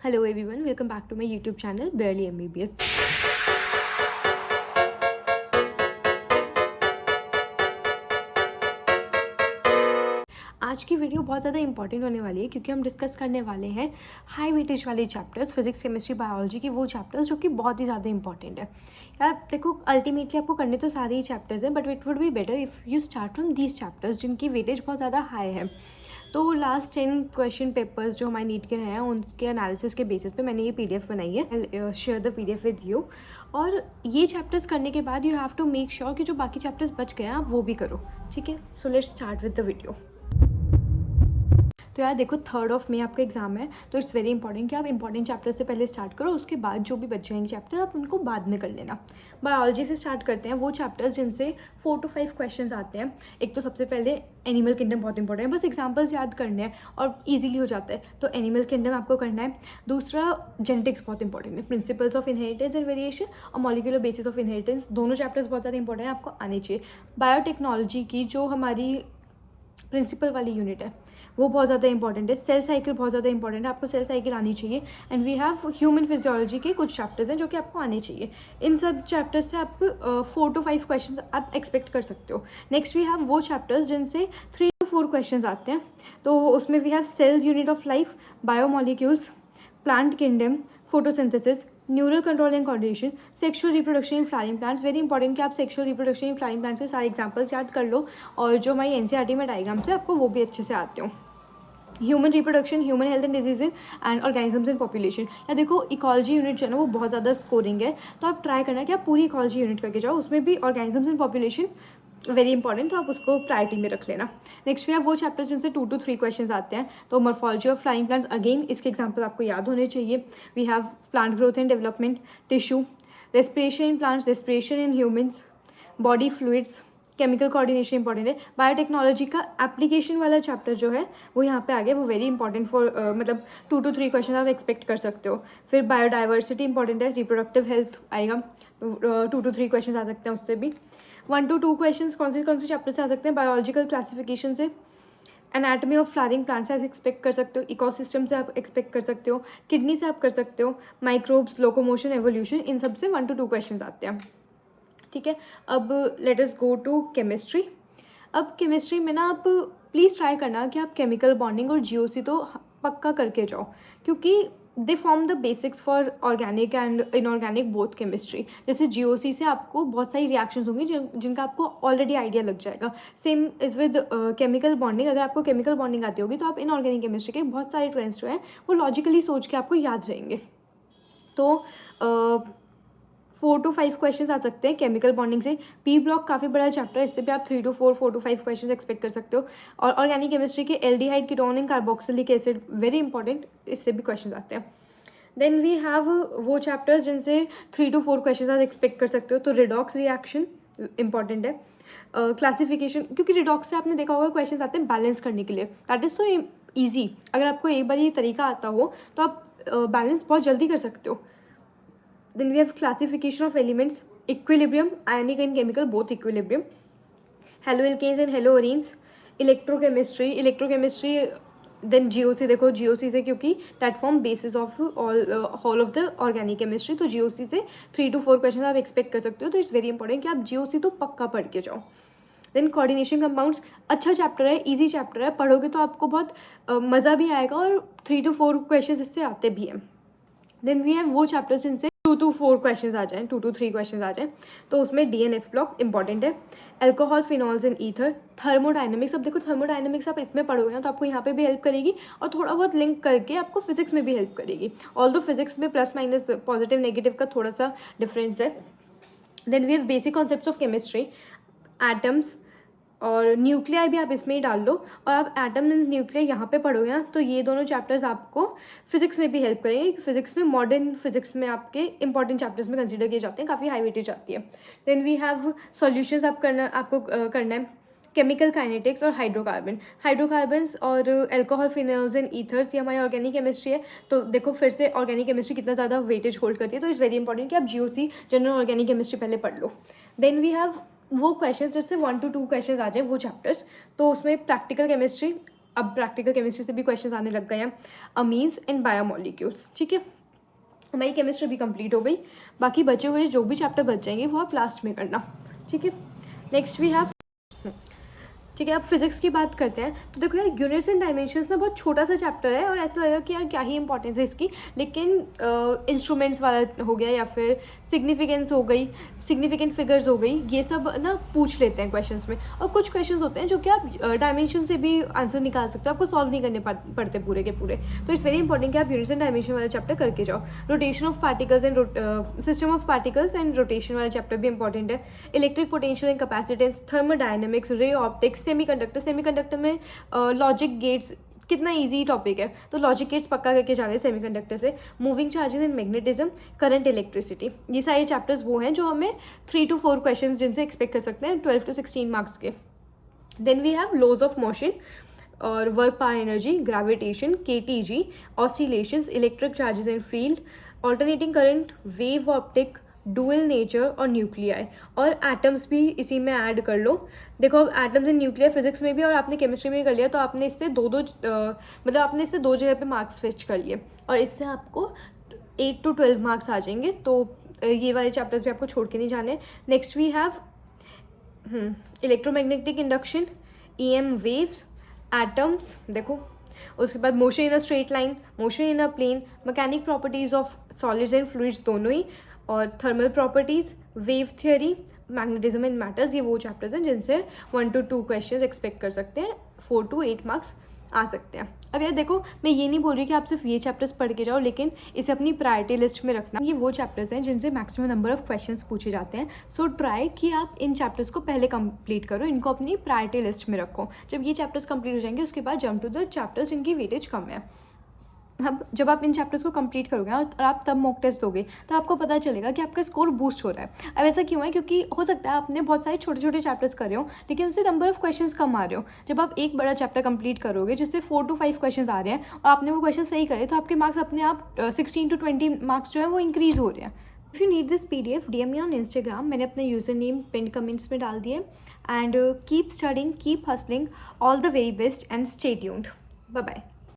Hello everyone, welcome back to my YouTube channel Barely MBBS. आज की video बहुत ज़्यादा इंपॉर्टेंट होने वाली है क्योंकि हम डिस्कस करने वाले हैं हाई वेटेज वाले चैप्टर्स फिजिक्स केमिस्ट्री बायोलॉजी के, वो चैप्टर्स जो कि बहुत ही ज़्यादा इंपॉर्टेंट है। यार देखो, अल्टीमेटली आपको करने तो सारे ही चैप्टर्स हैं, but it would be better if you start from these chapters जिनकी वेटेज बहुत ज़्यादा हाई है। तो लास्ट 10 क्वेश्चन पेपर्स जो हमारे नीट के रहे हैं उनके एनालिसिस के बेसिस पे मैंने ये PDF बनाई है। Share the PDF with you. और ये चैप्टर्स करने के बाद you have to make sure कि जो बाकी चैप्टर्स बच गए हैं आप वो भी करो, ठीक है। So let's start with the video. तो यार देखो, 3rd ऑफ मई आपका एग्जाम है, तो इट्स वेरी इंपॉर्टेंट कि आप इंपॉर्टेंट चैप्टर से पहले स्टार्ट करो, उसके बाद जो भी बच जाएंगे चैप्टर आप उनको बाद में कर लेना। बायोलॉजी से स्टार्ट करते हैं, वो चैप्टर्स जिनसे 4 to 5 क्वेश्चन आते हैं। एक तो सबसे पहले एनिमल किंगडम बहुत इंपॉर्टेंट है, बस एग्जाम्पल्स याद करने हैं और ईजिली हो जाता है, तो एनिमल किंगडम आपको करना है। दूसरा जेनेटिक्स बहुत इंपॉर्टेंट है, principles of inheritance and variation और मॉलिक्यूलर बेसिस ऑफ इनहेरिटेंस, दोनों चैप्टर्स बहुत ज़्यादा इंपॉर्टेंट है, आपको आने चाहिए। बायोटेक्नोलॉजी की जो हमारी प्रिंसिपल वाली यूनिट है वो बहुत ज़्यादा इंपॉर्टेंट है। सेल साइकिल बहुत ज़्यादा इंपॉर्टेंट है, आपको सेल साइकिल आनी चाहिए। And we have human physiology के कुछ चैप्टर्स हैं जो कि आपको आने चाहिए। इन सब चैप्टर्स से आप 4 to 5 क्वेश्चन आप एक्सपेक्ट कर सकते हो। नेक्स्ट वी हैव वो चैप्टर्स जिनसे 3 to 4 क्वेश्चन आते हैं, तो उसमें we have cell unit of life, biomolecules, plant kingdom, photosynthesis, neural control and coordination, sexual reproduction in flowering plants. Very important कि आप sexual reproduction in flowering plants के सारे एग्जांपल्स याद कर लो और जो हमारी NCERT में डायग्राम्स है आपको वो भी अच्छे से आते हो। Human reproduction, human health and diseases and organisms in population. या देखो, इकोलॉजी यूनिट जो है ना वो बहुत ज़्यादा स्कोरिंग है, तो आप ट्राई करना कि आप पूरी इकोलॉजी यूनिट करके जाओ, उसमें भी organisms in population very important, तो आप उसको प्रायोरिटी में रख लेना। नेक्स्ट वी हैव वो चैप्टर्स जिनसे 2 to 3 क्वेश्चन आते हैं, तो morphology of flying plants, again इसके एग्जाम्पल आपको याद होने चाहिए। We have plant growth and development, tissue, respiration in plants, respiration in humans, body fluids, chemical coordination important है। बायोटेक्नोलॉजी का एप्लीकेशन वाला चैप्टर जो है वो यहाँ पे आ गया, वो वेरी इंपॉर्टेंट फॉर मतलब 2 to 3 क्वेश्चन आप एक्सपेक्ट कर सकते हो। फिर बायोडाइवर्सिटी इंपॉर्टेंट है, रिप्रोडक्टिव हेल्थ आएगा, 2 to 3 क्वेश्चन आ सकते हैं उससे भी। 1 to 2 क्वेश्चन कौन से चैप्टर से आ सकते हैं? बायोलॉजिकल क्लासिफिकेशन से, एनाटमी ऑफ फ्लावरिंग प्लांट से आप एक्सपेक्ट कर सकते हो, इकोसिस्टम से आप एक्सपेक्ट कर सकते हो, किडनी से आप कर सकते हो, माइक्रोब्स, लोकोमोशन, एवोल्यूशन, इन सब से 1 to 2 क्वेश्चन आते हैं, ठीक है। अब let us go to chemistry. अब केमिस्ट्री में ना आप प्लीज़ ट्राई करना कि आप केमिकल बॉन्डिंग और GOC तो पक्का करके जाओ, क्योंकि they form the basics for organic and inorganic both chemistry. जैसे GOC से आपको बहुत सारी रिएक्शंस होंगी जिनका आपको ऑलरेडी आइडिया लग जाएगा। Same is with chemical bonding, अगर आपको केमिकल बॉन्डिंग आती होगी तो आप इनऑर्गेनिक केमिस्ट्री के बहुत सारे ट्रेंड्स जो हैं वो लॉजिकली सोच के आपको याद रहेंगे। तो 4 to 5 क्वेश्चन आ सकते हैं केमिकल बॉन्डिंग से। P ब्लॉक काफ़ी बड़ा चैप्टर है, इससे भी आप 3 to 4, 4 to 5 क्वेश्चन एक्सपेक्ट कर सकते हो। और ऑर्गेनिक केमिस्ट्री के aldehyde, ketone and carboxylic acid very important, इससे भी क्वेश्चन आते हैं। देन वी हैव वो चैप्टर्स जिनसे 3 to 4 क्वेश्चन आप एक्सपेक्ट कर सकते हो, तो रिडॉक्स रिएक्शन इंपॉर्टेंट है। क्लासिफिकेशन, क्योंकि रिडॉक्स से आपने देखा होगा क्वेश्चन आते हैं बैलेंस करने के लिए, दैट इज़ सो ईजी। अगर आपको एक बार ये तरीका आता हो तो आप बैलेंस बहुत जल्दी कर सकते हो। Then we have classification of elements, equilibrium, ionic and chemical, both equilibrium, haloalkanes and haloarenes, electrochemistry, then GOC। देखो GOC से, क्योंकि that form basis of all of the organic chemistry, तो GOC से 3 to 4 क्वेश्चन आप expect कर सकते हो, तो इट्स वेरी इंपॉर्टेंट कि आप GOC तो पक्का पढ़ के जाओ। देन कोऑर्डिनेशन कंपाउंड्स, अच्छा चैप्टर है, इजी चैप्टर है, पढ़ोगे तो आपको बहुत मज़ा भी आएगा और 3 to 4 क्वेश्चन इससे आते भी हैं। देन वी हैव वो चैप्टर्स जिनसे 2 to 4 क्वेश्चन आ जाएँ, 2 to 3 क्वेश्चन आ जाएँ, तो उसमें DNF ब्लॉक इंपॉर्टेंट है। Alcohol, phenols and ether, thermodynamics. अब देखो, थर्मोडाइनमिक्स आप इसमें पढ़ोगे ना तो आपको यहाँ पे भी हेल्प करेगी और थोड़ा बहुत लिंक करके आपको फिजिक्स में भी हेल्प करेगी, ऑल्दो फिजिक्स में प्लस माइनस पॉजिटिव नेगेटिव का थोड़ा सा डिफरेंस है। Then we have basic concepts of chemistry, atoms और न्यूक्लियाई भी आप इसमें ही डाल लो, और आप एटम एंड न्यूक्लियर यहाँ पे पढ़ोगे ना तो ये दोनों चैप्टर्स आपको फिजिक्स में भी हेल्प करेंगे। फिजिक्स में, मॉडर्न फिजिक्स में आपके इंपॉर्टेंट चैप्टर्स में कंसिडर किए जाते हैं, काफ़ी हाई वेटेज आती है। देन वी हैव सॉल्यूशंस, आपको करना है केमिकल काइनेटिक्स और हाइड्रोकार्बन्स और अल्कोहल, फिनॉल्स एंड ईथर्स, ये हमारी ऑर्गेनिक केमिस्ट्री है। तो देखो फिर से ऑर्गेनिक केमिस्ट्री कितना ज़्यादा वेटेज होल्ड करती है, तो इट्स वेरी इंपॉर्टेंट कि आप GOC, जनरल ऑर्गेनिक केमिस्ट्री, पहले पढ़ लो। देन वी हैव वो क्वेश्चन जिससे 1 to 2 क्वेश्चन आ जाए वो चैप्टर्स, तो उसमें प्रैक्टिकल केमिस्ट्री, अब प्रैक्टिकल केमिस्ट्री से भी क्वेश्चन आने लग गए हैं, अमीन्स एंड बायोमोलिक्यूल्स, ठीक है। हमारी केमिस्ट्री भी कंप्लीट हो गई, बाकी बचे हुए जो भी चैप्टर बच जाएंगे वो आप लास्ट में करना, ठीक है। नेक्स्ट वी हैव, ठीक है, अब फिजिक्स की बात करते हैं। तो देखो यार, यूनिट्स एंड डायमेंशंस ना बहुत छोटा सा चैप्टर है और ऐसा लगा कि यार क्या ही इंपॉर्टेंस है इसकी, लेकिन इंस्ट्रूमेंट्स वाला हो गया या फिर सिग्निफिकेंस हो गई, सिग्निफिकेंट फिगर्स हो गई, ये सब ना पूछ लेते हैं क्वेश्चंस में। और कुछ क्वेश्चंस होते हैं जो कि आप डायमेंशन से भी आंसर निकाल सकते हो, आपको सॉल्व नहीं करने पड़ते पूरे के पूरे। तो इट्स वेरी इंपॉर्टेंट कि आप यूनिट्स एंड डायमेंशन वाला चैप्टर करके जाओ। Rotation of particles and system of particles and rotation वाला चैप्टर भी इंपॉर्टेंट है। Electric potential and capacitance, thermodynamics, ray optics, semiconductor में लॉजिक गेट्स, कितना इजी टॉपिक है, तो लॉजिक गेट्स पक्का करके जाने सेमीकंडक्टर से। Moving charges and magnetism, current, electricity, ये सारे चैप्टर्स वो हैं जो हमें 3 to 4 क्वेश्चन जिनसे एक्सपेक्ट कर सकते हैं 12 to 16 मार्क्स के। Then we have laws of motion और work, power, energy, gravitation, KTG, oscillations, electric charges and field, alternating current, wave optic, dual nature और न्यूक्लियाई, और एटम्स भी इसी में ऐड कर लो। देखो अब एटम्स एंड न्यूक्लियर फिजिक्स में भी और आपने केमिस्ट्री में भी कर लिया, तो आपने इससे मतलब आपने इससे 2 जगह पे मार्क्स फेच कर लिए और इससे आपको 8 to 12 मार्क्स आ जाएंगे। तो ये वाले चैप्टर्स भी आपको छोड़ के नहीं जाने। Next we have electromagnetic induction, EM waves, atoms, देखो उसके बाद motion in a straight line, motion in a plane, mechanic properties of solids and fluids दोनों ही, और thermal properties, wave theory, magnetism and matters, ये वो चैप्टर्स हैं जिनसे 1 to 2 क्वेश्चंस एक्सपेक्ट कर सकते हैं, 4 to 8 मार्क्स आ सकते हैं। अब यार देखो, मैं ये नहीं बोल रही कि आप सिर्फ ये चैप्टर्स पढ़ के जाओ, लेकिन इसे अपनी प्रायोरिटी लिस्ट में रखना। ये वो चैप्टर्स हैं जिनसे मैक्सिमम नंबर ऑफ क्वेश्चंस पूछे जाते हैं, सो ट्राई कि आप इन चैप्टर्स को पहले कंप्लीट करो, इनको अपनी प्रायोरिटी लिस्ट में रखो। जब ये चैप्टर्स कंप्लीट हो जाएंगे उसके बाद जंप टू द चैप्टर्स जिनकी वेटेज कम है। अब जब आप इन चैप्टर्स को कंप्लीट करोगे और आप तब मॉक टेस्ट दोगे तो आपको पता चलेगा कि आपका स्कोर बूस्ट हो रहा है। अब ऐसा क्यों है, क्योंकि हो सकता है आपने बहुत सारे छोटे छोटे चैप्टर्स कर रहे हो लेकिन उससे नंबर ऑफ क्वेश्चंस कम आ रहे हो। जब आप एक बड़ा चैप्टर कंप्लीट करोगे जिससे 4 to 5 क्वेश्चंस आ रहे हैं और आपने वो क्वेश्चन सही करे तो आपके मार्क्स अपने आप 16 to 20 मार्क्स जो है वो इंक्रीज हो रहे हैं। If you need this PDF, DM me on Instagram, मैंने अपने यूज़र नेम पिन कमेंट्स में डाल दिए। And keep studying, keep hustling, all the very best and stay tuned. Bye bye.